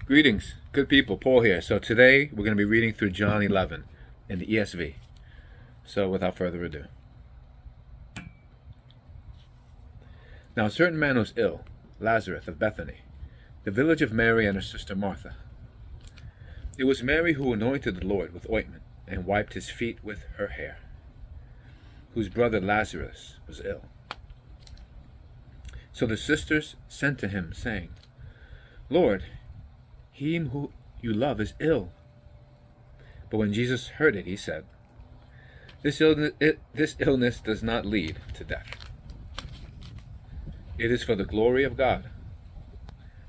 Greetings, good people. Paul here. So today we're going to be reading through John 11 in the ESV. So without further ado. Now a certain man was ill, Lazarus of Bethany, the village of Mary and her sister Martha. It was Mary who anointed the Lord with ointment and wiped his feet with her hair, whose brother Lazarus was ill. So the sisters sent to him, saying, Lord, he whom you love is ill. But when Jesus heard it, he said, This illness does not lead to death. It is for the glory of God,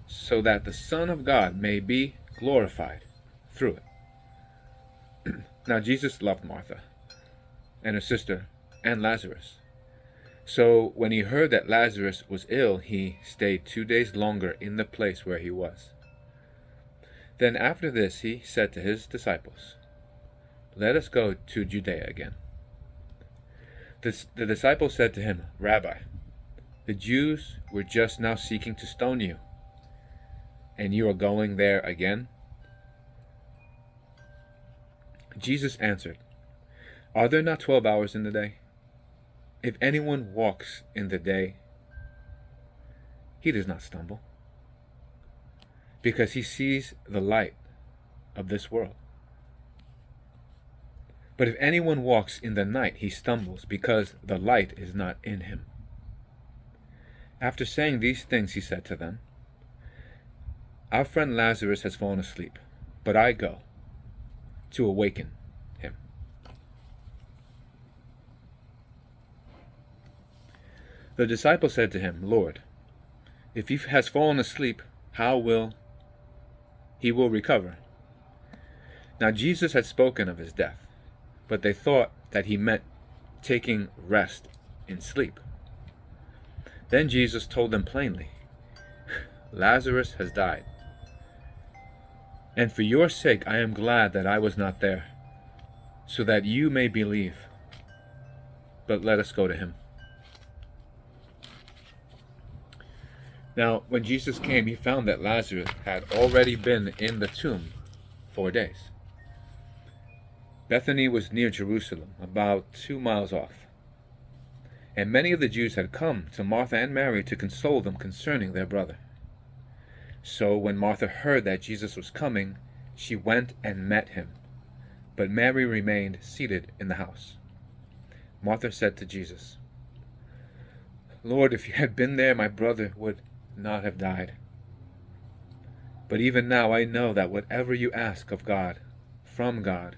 so that the Son of God may be glorified through it. Now Jesus loved Martha and her sister and Lazarus. So when he heard that Lazarus was ill, he stayed 2 days longer in the place where he was. Then after this he said to his disciples, Let us go to Judea again. The disciples said to him, Rabbi, the Jews were just now seeking to stone you, and you are going there again? Jesus answered, Are there not 12 hours in the day? If anyone walks in the day, he does not stumble, because he sees the light of this world. But if anyone walks in the night, he stumbles, because the light is not in him. After saying these things, he said to them, Our friend Lazarus has fallen asleep, but I go to awaken him. The disciple said to him, Lord, if he has fallen asleep, how will he recover? Now Jesus had spoken of his death, but they thought that he meant taking rest in sleep. Then Jesus told them plainly, Lazarus has died, and for your sake I am glad that I was not there, so that you may believe. But let us go to him. Now, when Jesus came, he found that Lazarus had already been in the tomb 4 days. Bethany was near Jerusalem, about 2 miles off. And many of the Jews had come to Martha and Mary to console them concerning their brother. So when Martha heard that Jesus was coming, she went and met him. But Mary remained seated in the house. Martha said to Jesus, Lord, if you had been there, my brother would not have died. But even now I know that whatever you ask of God, from God,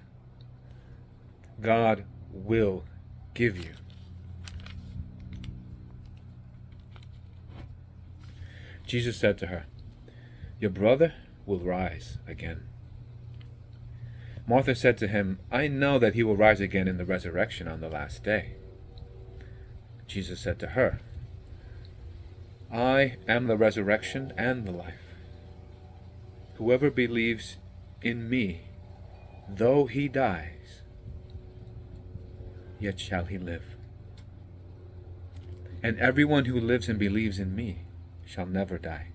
God will give you. Jesus said to her, Your brother will rise again. Martha said to him, I know that he will rise again in the resurrection on the last day. Jesus said to her, I am the resurrection and the life. Whoever believes in me, though he dies, yet shall he live. And everyone who lives and believes in me shall never die.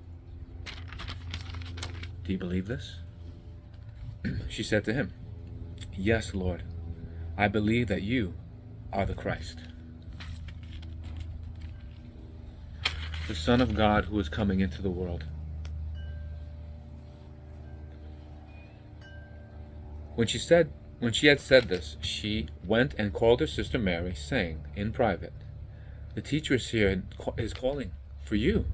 Do you believe this? She said to him, Yes, Lord, I believe that you are the Christ, the Son of God who is coming into the world. When she had said this, she went and called her sister Mary, saying in private, The teacher is here and is calling for you.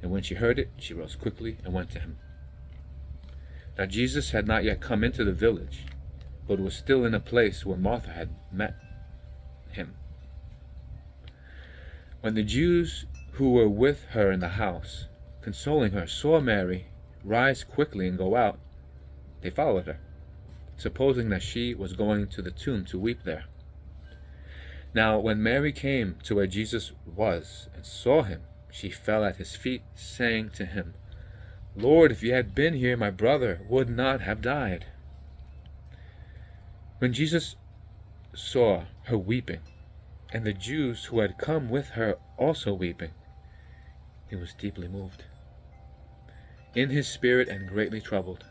And when she heard it, she rose quickly and went to him. Now Jesus had not yet come into the village, but was still in a place where Martha had met him. When the Jews who were with her in the house, consoling her, saw Mary rise quickly and go out, they followed her, supposing that she was going to the tomb to weep there. Now when Mary came to where Jesus was and saw him, she fell at his feet, saying to him, Lord, if you had been here, my brother would not have died. When Jesus saw her weeping, and the Jews who had come with her also weeping, he was deeply moved, in his spirit and greatly troubled.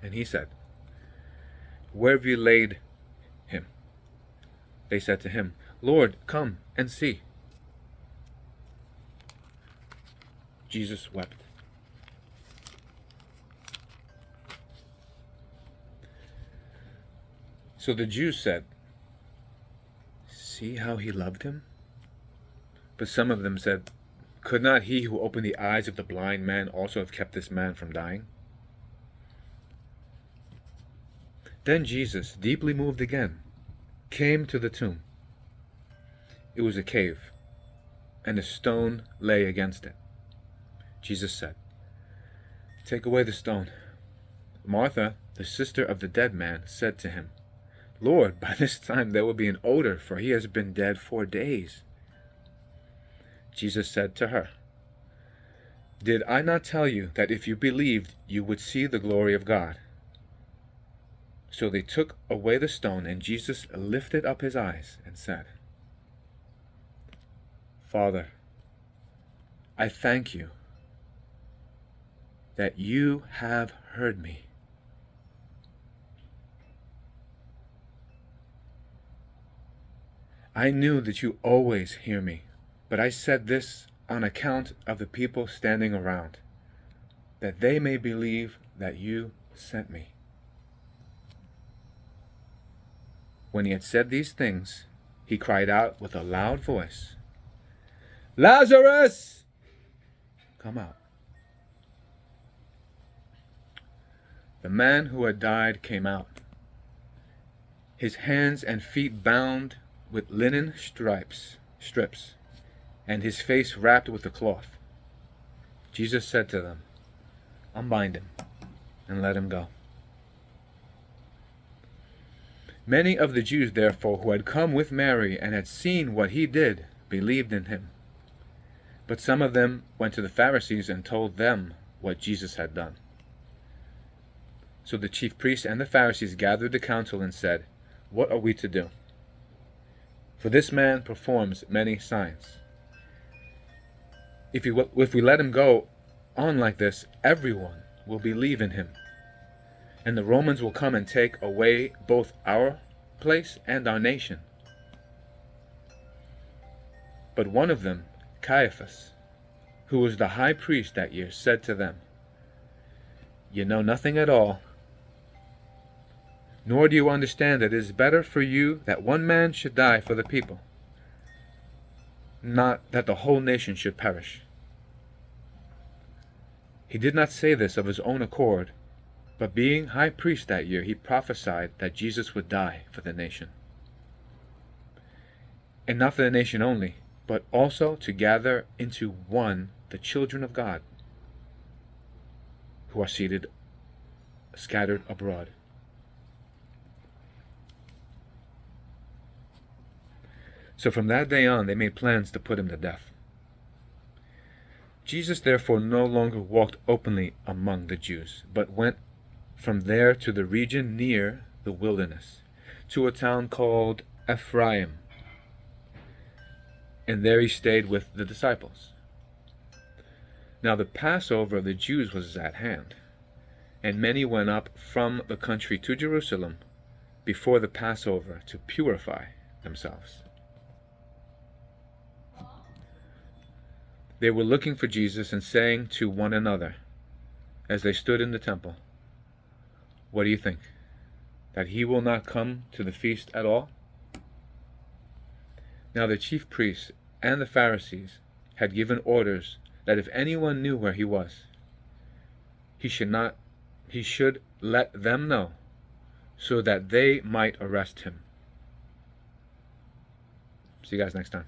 And he said, Where have you laid him? They said to him, Lord, come and see. Jesus wept. So the Jews said, See how he loved him? But some of them said, Could not he who opened the eyes of the blind man also have kept this man from dying? Then Jesus, deeply moved again, came to the tomb. It was a cave, and a stone lay against it. Jesus said, Take away the stone. Martha, the sister of the dead man, said to him, Lord, by this time there will be an odor, for he has been dead 4 days. Jesus said to her, Did I not tell you that if you believed, you would see the glory of God? So they took away the stone, and Jesus lifted up his eyes and said, Father, I thank you that you have heard me. I knew that you always hear me, but I said this on account of the people standing around, that they may believe that you sent me. When he had said these things, he cried out with a loud voice, Lazarus, come out. The man who had died came out, his hands and feet bound with linen strips, and his face wrapped with a cloth. Jesus said to them, Unbind him and let him go. Many of the Jews, therefore, who had come with Mary and had seen what he did, believed in him. But some of them went to the Pharisees and told them what Jesus had done. So the chief priests and the Pharisees gathered the council and said, What are we to do? For this man performs many signs. If we let him go on like this, everyone will believe in him. And the Romans will come and take away both our place and our nation. But one of them, Caiaphas, who was the high priest that year, said to them, You know nothing at all, nor do you understand that it is better for you that one man should die for the people, not that the whole nation should perish. He did not say this of his own accord, but being high priest that year, he prophesied that Jesus would die for the nation. And not for the nation only, but also to gather into one the children of God, who are scattered abroad. So from that day on, they made plans to put him to death. Jesus therefore no longer walked openly among the Jews, but went from there to the region near the wilderness, to a town called Ephraim. And there he stayed with the disciples. Now the Passover of the Jews was at hand, and many went up from the country to Jerusalem before the Passover to purify themselves. They were looking for Jesus and saying to one another, as they stood in the temple, What do you think? That he will not come to the feast at all? Now the chief priests and the Pharisees had given orders that if anyone knew where he was, he should let them know, so that they might arrest him. See you guys next time.